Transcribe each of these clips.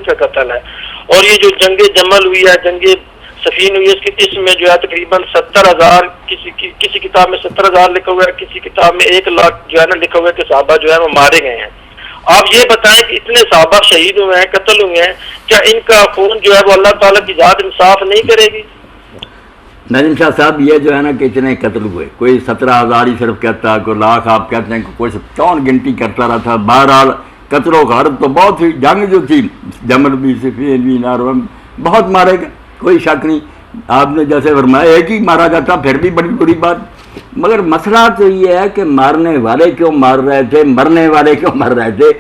میت کا قتل ہے. اور یہ جو جنگ جمل ہوئی ہے، جنگ سفین ہوئی ہے، اس میں جو ہے تقریباً 70,000 کسی کتاب میں 70,000 لکھا ہوا ہے، کسی کتاب میں 1,00,000 جو ہے نا لکھا ہوا ہے کہ صحابہ جو ہے وہ مارے گئے ہیں. آپ یہ بتائیں کہ اتنے صحابہ شہید ہوئے ہیں، قتل ہوئے ہیں، کیا ان کا خون جو ہے وہ اللہ تعالیٰ کی ذات انصاف نہیں کرے گی؟ ناظم شاہ صاحب، یہ جو ہے نا کہ اتنے قتل ہوئے، کوئی 17,000 ہی صرف کہتا ہے، کوئی لاکھ آپ کہتے ہیں، کوئی کون گنتی کرتا رہا تھا. بہرحال قتل و غارت تو بہت ہوئی. جنگ جو تھی جمل بھی، صفین بھی، ناروم، بہت مارے گئے، کوئی شک نہیں. آپ نے جیسے فرمایا ایک ہی مارا جاتا پھر بھی بڑی بری بات. مگر مسئلہ تو یہ ہے کہ مارنے والے کیوں مار رہے تھے، مرنے والے کیوں مر رہے تھے،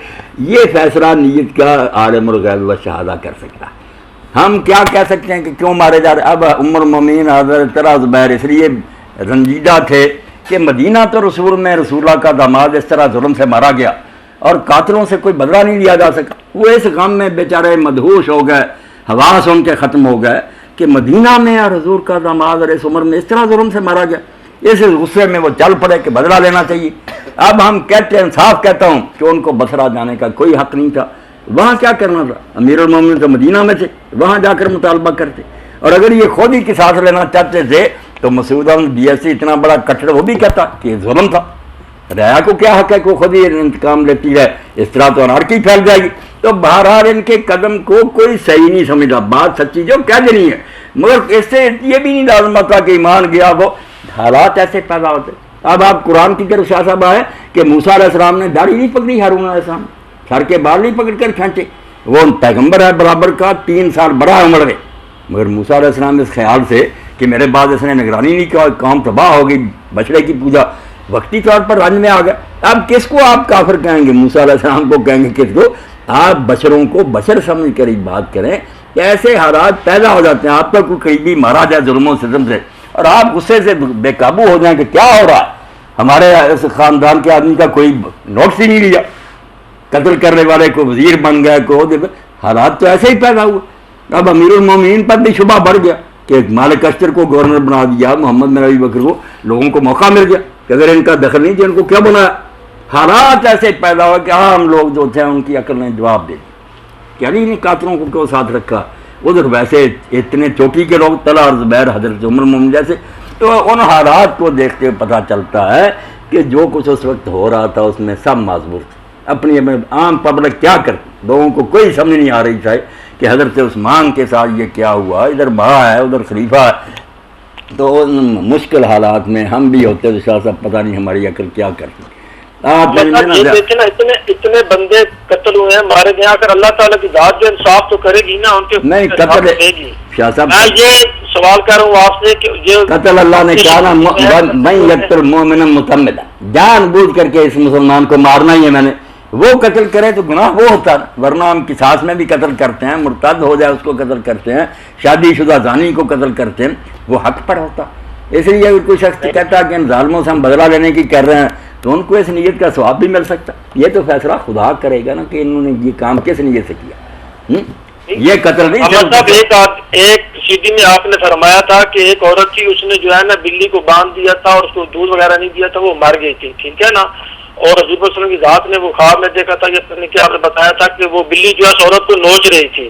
یہ فیصلہ نیت کا عالم الغیب و شہادہ کر سکتا. ہم کیا کہہ سکتے ہیں کہ کیوں مارے جا رہے. اب ام المومنین حضرت طلحہ زبیر اس لیے رنجیدہ تھے کہ مدینہ تو رسول میں رسول اللہ کا داماد اس طرح ظلم سے مارا گیا اور قاتلوں سے کوئی بدلہ نہیں لیا جا سکا. وہ اس غم میں بیچارے مدہوش ہو گئے، حواس ان کے ختم ہو گئے کہ مدینہ میں اور حضور کا داماد اور اس عمر میں اس طرح ظلم سے مارا گیا. اس غصے میں وہ چل پڑے کہ بدلہ لینا چاہیے. اب ہم کہتے ہیں، صاف کہتا ہوں کہ ان کو بصرہ جانے کا کوئی حق نہیں تھا. وہاں کیا کرنا تھا؟ امیر المومنین تو مدینہ میں تھے، وہاں جا کر مطالبہ کرتے. اور اگر یہ خود ہی قصاص لینا چاہتے تھے تو مسعود BSc اتنا بڑا کٹڑ وہ بھی کہتا کہ یہ ظلم تھا. رعایا کو کیا حق ہے کہ وہ خود ہی انتقام لیتی ہے؟ اس طرح تو انارکی پھیل جائے گی. تو بہرحال ان کے قدم کو کوئی صحیح نہیں سمجھا. بات سچی جو کہہ دینی ہے، مگر اس سے یہ بھی نہیں لازم تھا کہ ایمان گیا. وہ حالات ایسے پیدا ہوتے. اب آپ قرآن کی طرف شاہ صاحب آئے کہ موسیٰ علیہ السلام نے داڑھی نہیں پکڑی، ہارون علیہ السلام سر کے بال نہیں پکڑ کر کھینچے. وہ پیغمبر ہے برابر کا، 3 سال بڑا عمر میں. مگر موسیٰ علیہ السلام اس خیال سے کہ میرے بعد اس نے نگرانی نہیں کیا، قوم تباہ ہو گئی، بچڑے کی پوجا، وقتی طور پر رنج میں آ گیا. اب کس کو آپ کافر کہیں گے؟ موسیٰ علیہ السلام کو کہیں گے کس کو؟ آپ بشروں کو بشر سمجھ کر ہی بات کریں کہ ایسے حالات پیدا ہو جاتے ہیں. آپ کا کوئی قریبی مارا جائے ظلم و ستم سے اور آپ غصے سے بے قابو ہو جائیں کہ کیا ہو رہا ہے، ہمارے اس خاندان کے آدمی کا کوئی نوٹس ہی نہیں لیا، قتل کرنے والے کو وزیر بن گیا کو. حالات تو ایسے ہی پیدا ہوئے. اب امیر المومنین پر بھی شبہ بڑھ گیا کہ مالک اشتر کو گورنر بنا دیا، محمد بن ابی بکر کو، لوگوں کو موقع مل گیا کہ اگر ان کا دخل نہیں تھا ان کو کیا بنایا. حالات ایسے پیدا ہوا کہ عام لوگ جو تھے ان کی عقل نے جواب دے دیا کہ علی نے قاتلوں کو کیوں ساتھ رکھا. ادھر ویسے اتنے چوٹی کے لوگ طلحہ اور زبیر، حضرت عمر المومنین جیسے. تو ان حالات کو دیکھتے پتہ چلتا ہے کہ جو کچھ اس وقت ہو رہا تھا اس میں سب معذور تھے. اپنی عام پبلک کیا کرتی، لوگوں کو کوئی سمجھ نہیں آ رہی تھا کہ حضرت عثمان کے ساتھ یہ کیا ہوا، ادھر بڑا ہے ادھر خلیفہ ہے. تو ان مشکل حالات میں ہم بھی ہوتے تو شاہ صاحب پتہ نہیں ہماری عقل کیا کرتی. اتنے بندے قتل ہوئے ہیں، مارے گئے، اگر اللہ تعالیٰ کی ذات جو انصاف تو کرے گی نا، ان کے نہیں قتل شاہ صاحب. میں یہ سوال کر رہا ہوں آپ سے کہ یہ قتل اللہ نے کہا نا، میں یقتل مؤمنا متعمدا، جان بوجھ کر کے اس مسلمان کو مارنا ہی ہے میں نے. وہ قتل کرے تو گناہ وہ ہوتا، ورنہ ہم قصاص میں بھی قتل کرتے ہیں، مرتد ہو جائے اس کو قتل کرتے ہیں، شادی شدہ زانی کو قتل کرتے ہیں، وہ حق پر ہوتا. اس لیے اگر کوئی شخص کہتا ہے کہ ان ظالموں سے ہم بدلہ لینے کی کر رہے ہیں تو ان کو اس نیت کا ثواب بھی مل سکتا. یہ تو فیصلہ خدا کرے گا نا کہ انہوں نے یہ کام کس نیت سے کیا. یہ قتل نہیں. ایک سیدھی میں آپ نے فرمایا تھا کہ ایک عورت تھی، اس نے جو ہے نا بلی کو باندھ دیا تھا اور اس کو دودھ وغیرہ نہیں دیا تھا، وہ مر گئی تھی، ٹھیک ہے نا. اور حضور صلی اللہ علیہ وسلم کی ذات نے وہ خواب میں دیکھا تھا کہ آپ نے بتایا تھا کہ وہ بلی جو ہے عورت کو نوچ رہی تھی.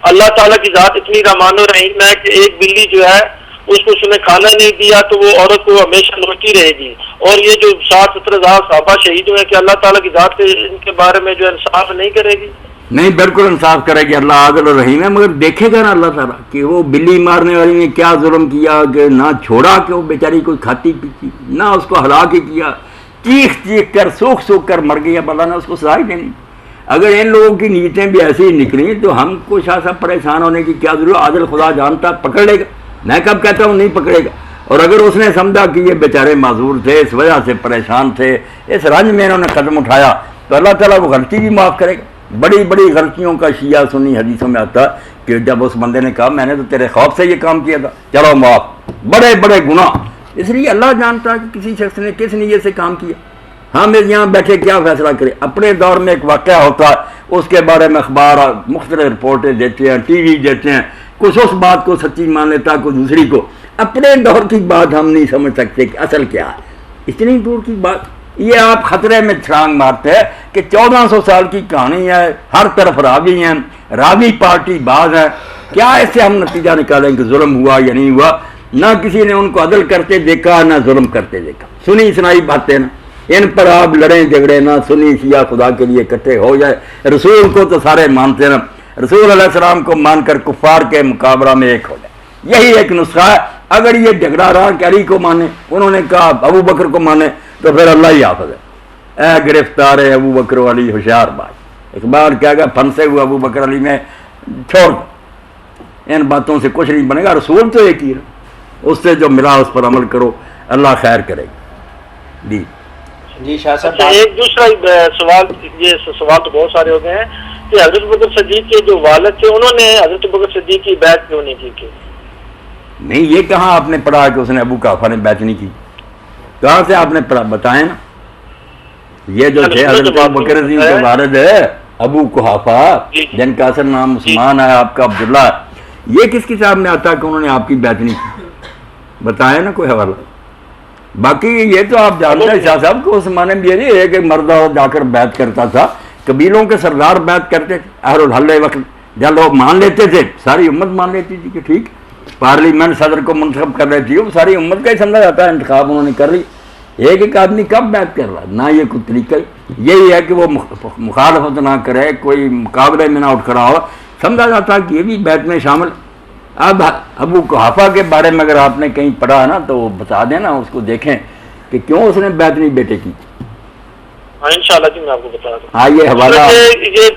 اللہ تعالیٰ کی ذات اتنی رحمان و رحیم ہے کہ ایک بلی جو ہے اس کو اس نے کھانا نہیں دیا تو وہ عورت کو ہمیشہ نوچتی رہے گی. اور یہ جو 60-70,000 صحابہ شہید ہوئے کہ اللہ تعالیٰ کی ذات ان کے بارے میں جو انصاف نہیں کرے گی. نہیں، بالکل انصاف کرے گی. اللہ عادل و رحیم ہے. مگر دیکھے گا نا اللہ تعالیٰ کہ وہ بلی مارنے والی نے کیا ظلم کیا کہ نہ چھوڑا کہ وہ بیچاری کوئی کھاتی پیتی، نہ اس کو ہلاک ہی کیا، چیخ چیخ کر سوکھ سوکھ کر مر گئی. اب اللہ نے اس کو سزا ہی دینی. اگر ان لوگوں کی نیتیں بھی ایسی ہی نکلیں تو ہم کو شاہ صاحب پریشان ہونے کی کیا ضرورت. عادل خدا جانتا پکڑ لے گا. میں کب کہتا ہوں نہیں پکڑے گا. اور اگر اس نے سمجھا کہ یہ بیچارے معذور تھے، اس وجہ سے پریشان تھے، اس رنج میں انہوں نے قدم اٹھایا، تو اللہ تعالیٰ وہ غلطی بھی معاف کرے گا. بڑی بڑی غلطیوں کا شیعہ سنی حدیثوں میں آتا کہ جب اس بندے نے کہا میں نے تو تیرے خوف سے یہ کام کیا تھا، چلو معاف. بڑے بڑے گناہ. اس لیے اللہ جانتا ہے کہ کسی شخص نے کس نیت سے کام کیا. ہم یہاں بیٹھے کیا فیصلہ کریں. اپنے دور میں ایک واقعہ ہوتا ہے، اس کے بارے میں اخبار مختلف رپورٹیں دیتے ہیں، ٹی وی دیتے ہیں، کچھ اس بات کو سچی مان لیتا ہے، کوئی دوسری کو. اپنے دور کی بات ہم نہیں سمجھ سکتے کہ اصل کیا ہے. اتنی دور کی بات یہ آپ خطرے میں چھلانگ مارتے ہیں کہ 1400 سال کی کہانی ہے، ہر طرف راوی ہیں، راوی پارٹی باز ہیں، کیا ایسے ہم نتیجہ نکالیں کہ ظلم ہوا یا نہیں ہوا؟ نہ کسی نے ان کو عدل کرتے دیکھا نہ ظلم کرتے دیکھا، سنی سنائی باتیں نا، ان پر آپ لڑیں جھگڑے نہ، سنی شیعہ خدا کے لیے اکٹھے ہو جائے، رسول کو تو سارے مانتے نا، رسول علیہ السلام کو مان کر کفار کے مقابلہ میں ایک ہو جائے، یہی ایک نسخہ ہے۔ اگر یہ جھگڑا رہا کہ علی کو مانے، انہوں نے کہا ابو بکر کو مانے، تو پھر اللہ ہی حافظ ہے۔ اے گرفتار ابو بکر و علی ہوشیار بات، اقبال کیا گا پھنسے ہوئے ابو بکر علی میں چھوڑ دو، ان باتوں سے کچھ نہیں بنے گا، رسول تو ایک ہی ہے، اس سے جو ملا اس پر عمل کرو، اللہ خیر کرے گا۔ جی شاہ صاحب، ایک دوسرا سوال، یہ سوال تو بہت سارے ہو گئے ہیں کہ حضرت بکر صدیق کے جو والد تھے انہوں نے حضرت بکر صدیق کی بیعت کیوں نہیں کی؟ نہیں، یہ کہاں آپ نے پڑھا کہ اس نے ابو قحافہ نے بیعت نہیں کی؟ کہاں سے آپ نے پڑھا؟ بتائیں نا۔ یہ جو تھے حضرت ابو بکر صدیق کے والد ہے ابو قحافہ، جن کا اصل نام عثمان ہے، آپ کا عبداللہ ہے، یہ کس کتاب میں آتا ہے کہ انہوں نے آپ کی بیعت نہیں کی؟ بتائیں نا کوئی حوالہ۔ باقی یہ تو آپ جانتے ہیں شاہ صاحب کو اس زمانے میں یہ ایک مرد جا کر بیعت کرتا تھا، قبیلوں کے سردار بیعت کرتے تھے، اہل الحل وقت جب لوگ مان لیتے تھے، ساری امت مان لیتی تھی کہ ٹھیک، پارلیمنٹ صدر کو منتخب کر رہی تھی، وہ ساری امت کا ہی سمجھا جاتا ہے انتخاب انہوں نے کر لی، ایک آدمی کب بیعت کر رہا ہے؟ نہ یہ کوئی طریقہ، یہی ہے کہ وہ مخالفت نہ کرے، کوئی مقابلے میں نہ اٹھ کھڑا ہو، سمجھا جاتا ہے کہ یہ بھی بیعت میں شامل۔ اب ابو قحافہ کے بارے میں اگر آپ نے کہیں پڑھا نا تو وہ بتا دینا، اس کو دیکھیں کہ کیوں اس نے بیعت نہیں بیٹے کی۔ ہاں انشاءاللہ جی میں آپ کو بتا دوں۔ ہاں یہ حوالہ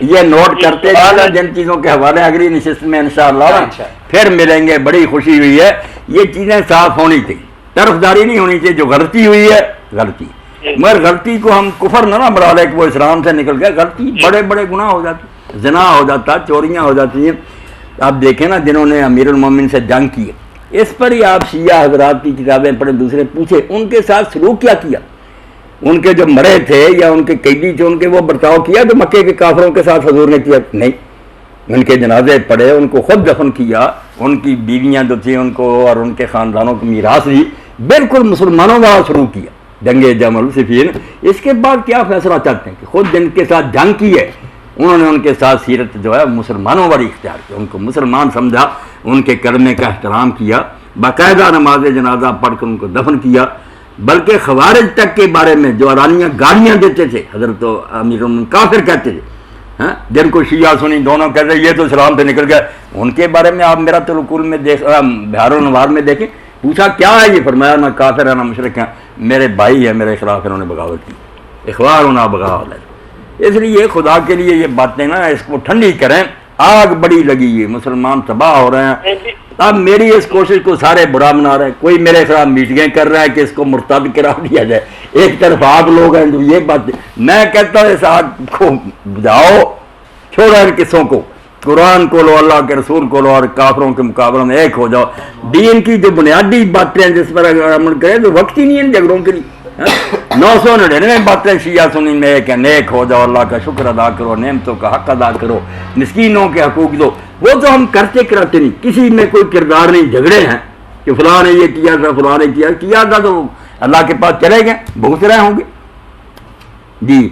یہ نوٹ کرتے جانا، جن چیزوں کے حوالے اگلی نشست میں انشاءاللہ پھر ملیں گے، بڑی خوشی ہوئی ہے، یہ چیزیں صاف ہونی تھی، طرفداری نہیں ہونی چاہیے، جو غلطی ہوئی ہے غلطی، مگر غلطی کو ہم کفر نہ بڑھا لے کہ وہ اسلام سے نکل گیا، غلطی بڑے بڑے گناہ ہو جاتے، زنا ہو جاتا، چوریاں ہو جاتی ہیں۔ آپ دیکھیں نا جنہوں نے امیر المومنین سے جنگ کی ہے، اس پر ہی آپ شیعہ حضرات کی کتابیں پڑھیں، دوسرے پوچھیں ان کے ساتھ سلوک کیا کیا، ان کے جو مرے تھے یا ان کے قیدی تھے ان کے وہ برتاؤ کیا جو مکے کے کافروں کے ساتھ حضور نے کیا؟ نہیں، ان کے جنازے پڑھے، ان کو خود دفن کیا، ان کی بیویاں جو تھیں ان کو اور ان کے خاندانوں کو میراث دی، بالکل مسلمانوں والا شروع کیا، جنگ جمل صفین۔ اس کے بعد کیا فیصلہ چاہتے ہیں کہ خود جن کے ساتھ جنگ کی ہے انہوں نے ان کے ساتھ سیرت جو ہے مسلمانوں والی اختیار کی، ان کو مسلمان سمجھا، ان کے کلمے کا احترام کیا، باقاعدہ نماز جنازہ پڑھ کر ان کو دفن کیا، بلکہ خوارج تک کے بارے میں جو ارانیہ گالیاں دیتے تھے حضرت امیر المومنین کافر کہتے تھے، جن کو شیعہ سنی دونوں کہتے یہ تو اسلام سے نکل گئے، ان کے بارے میں آپ میرا العقول میں بہار الانوار میں دیکھیں، پوچھا کیا ہے یہ، فرمایا نہ کافر ہے نہ مشرک ہیں، میرے بھائی ہیں، میرے خلاف انہوں نے بغاوت کی، اخبار ہونا بغاوت ہے۔ اس لیے خدا کے لیے یہ باتیں نا اس کو ٹھنڈی کریں، آگ بڑی لگی ہے، مسلمان تباہ ہو رہے ہیں۔ اب میری اس کوشش کو سارے برا بنا رہے ہیں، کوئی میرے خلاف میٹنگیں کر رہا ہے کہ اس کو مرتد قرار دیا جائے، ایک طرف آپ لوگ ہیں جو یہ بات، میں کہتا ہوں اس آگ کو بجھاؤ، چھوڑو ان قصوں کو، قرآن کو لو، اللہ کے رسول کو لو، اور کافروں کے مقابلے میں ایک ہو جاؤ۔ دین کی جو بنیادی باتیں جس پر اگر عمل کریں تو وقت ہی نہیں ہے ان جھگڑوں کے لیے۔ 999 باتیں شیعہ سنی میں ایک ہے، نیک ہو جاؤ، اللہ کا شکر ادا کرو، نعمتوں کا حق ادا کرو، مسکینوں کے حقوق دو، وہ تو ہم کرتے کراتے نہیں، کسی میں کوئی کردار نہیں، جھگڑے ہیں کہ فلاں نے یہ کیا تھا، فلاں نے کیا تھا تو اللہ کے پاس چلے گئے، بھوک رہے ہوں گے۔ جی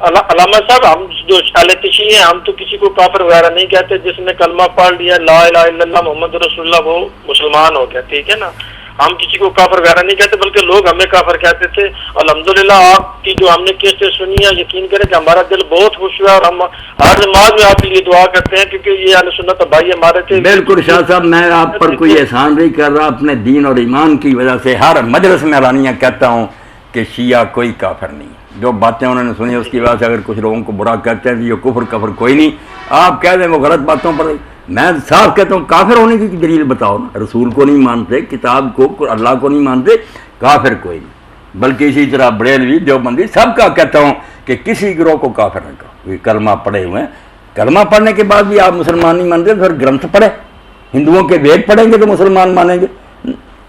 علامہ صاحب، ہم جو اہل شیعہ ہیں ہم تو کسی کو کافر وغیرہ نہیں کہتے، جس نے کلمہ پڑھ لیا لا الہ الا اللہ محمد رسول اللہ وہ مسلمان ہو گیا، ٹھیک ہے نا، ہم کسی کو کافر وغیرہ نہیں کہتے، بلکہ لوگ ہمیں کافر کہتے تھے۔ الحمدللہ آپ کی جو ہم نے کیسے سنی ہے، یقین کریں کہ ہمارا دل بہت خوش ہوا، اور ہم ہر نماز میں آپ کے لیے دعا کرتے ہیں، کیونکہ یہ اہل سنت بھائی ہمارے تھے۔ بالکل شاہ صاحب، میں آپ پر کوئی احسان نہیں کر رہا، اپنے دین اور ایمان کی وجہ سے ہر مجلس میں اعلانیہ کہتا ہوں کہ شیعہ کوئی کافر نہیں، جو باتیں انہوں نے سنی اس کی وجہ سے اگر کچھ لوگوں کو برا کہتے ہیں یہ کفر کوئی نہیں، آپ کہہ دیں وہ غلط باتوں پر، میں صاف کہتا ہوں کافر ہونے کی دلیل بتاؤ نا، رسول کو نہیں مانتے، کتاب کو، اللہ کو نہیں مانتے، کافر کوئی نہیں۔ بلکہ اسی طرح بریلوی دیوبندی سب کا کہتا ہوں کہ کسی گروہ کو کافر نہ کہو، کلمہ پڑھے ہوئے ہیں، کلمہ پڑھنے کے بعد بھی آپ مسلمان نہیں مانتے، پھر گرنتھ پڑھے، ہندوؤں کے وید پڑھیں گے تو مسلمان مانیں گے،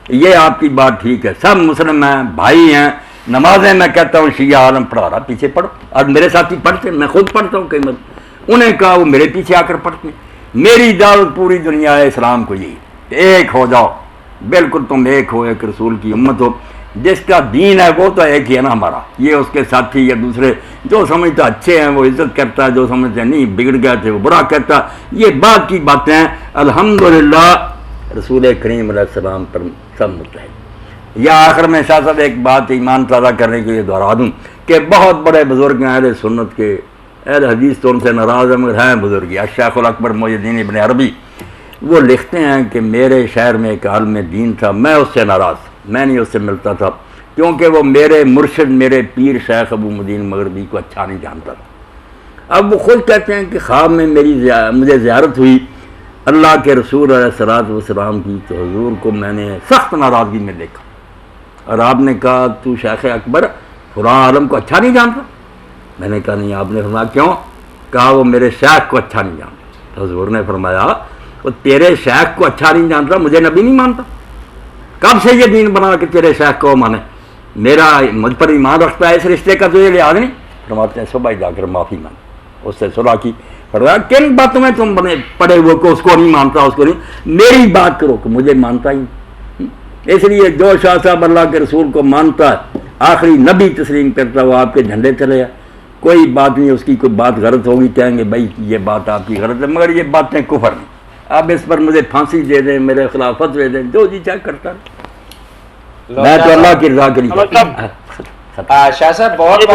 یہ آپ کی بات ٹھیک ہے، سب مسلم ہیں، بھائی ہیں، نمازیں میں کہتا ہوں شیعہ عالم پڑھا رہا پیچھے پڑھو، اور میرے ساتھی پڑھتے، میں خود پڑھتا ہوں کئی مرتبہ، انہیں کہا وہ میرے پیچھے آ کر پڑھتے ہیں۔ میری دعوت پوری دنیا ہے اسلام کو یہی، ایک ہو جاؤ، بالکل تم ایک ہو، ایک رسول کی امت ہو، جس کا دین ہے وہ تو ایک ہی ہے نا ہمارا، یہ اس کے ساتھی یا دوسرے جو سمجھتا اچھے ہیں وہ عزت کرتا ہے، جو سمجھتے نہیں بگڑ گئے تھے وہ برا کرتا، یہ بات کی باتیں ہیں۔ الحمدللہ رسول کریم علیہ السلام پر سب متحد۔ یا آخر میں شاہ صاحب ایک بات ایمان تازہ کرنے کے لیے دہرا دوں کہ بہت بڑے بزرگ ہیں اہل سنت کے، اہل حدیث تو ان سے ناراض ہیں مگر ہیں بزرگ، الشیخ الاکبر محی الدین ابن عربی، وہ لکھتے ہیں کہ میرے شہر میں ایک عالم دین تھا، میں اس سے ناراض تھا، میں نہیں اس سے ملتا تھا کیونکہ وہ میرے مرشد میرے پیر شیخ ابو مدین مغربی کو اچھا نہیں جانتا تھا۔ اب وہ خود کہتے ہیں کہ خواب میں مجھے زیارت ہوئی اللہ کے رسول علیہ الصلوۃ والسلام کی، تو حضور کو میں نے سخت ناراضگی میں دیکھا، اور آپ نے کہا تو شیخ اکبر فلاں عالم کو اچھا نہیں جانتا؟ میں نے کہا نہیں۔ آپ نے فرمایا کیوں؟ کہا وہ میرے شیخ کو اچھا نہیں جانتا۔ حضور نے فرمایا وہ تیرے شیخ کو اچھا نہیں جانتا، مجھے نبی نہیں مانتا؟ کب سے یہ دین بنا کہ تیرے شیخ کو مانے؟ میرا مجھ پر ایمان رکھتا ہے، اس رشتے کا تجھے لحاظ نہیں؟ فرماتے ہیں صبح جا کر معافی مانگ، اس سے صلح کی۔ فرمایا کن باتوں میں تم بنے پڑے ہوئے کو اس کو نہیں مانتا، اس کو نہیں، میری بات کرو کہ مجھے مانتا ہی نہیں۔ اس لیے جو شاہ صاحب اللہ کے رسول کو مانتا ہے، آخری نبی تسلیم کرتا ہے، وہ آپ کے جھنڈے چلے جائے، کوئی بات نہیں، اس کی کوئی بات غلط ہوگی کہیں گے بھائی یہ بات آپ کی غلط ہے، مگر یہ باتیں کفر نہیں۔ آپ اس پر مجھے پھانسی دے دیں، میرے خلاف فتوے دیں، جو جی چاہے کرتا ہے، میں تو اللہ کی رضا کے لیے۔ شاہ صاحب بہت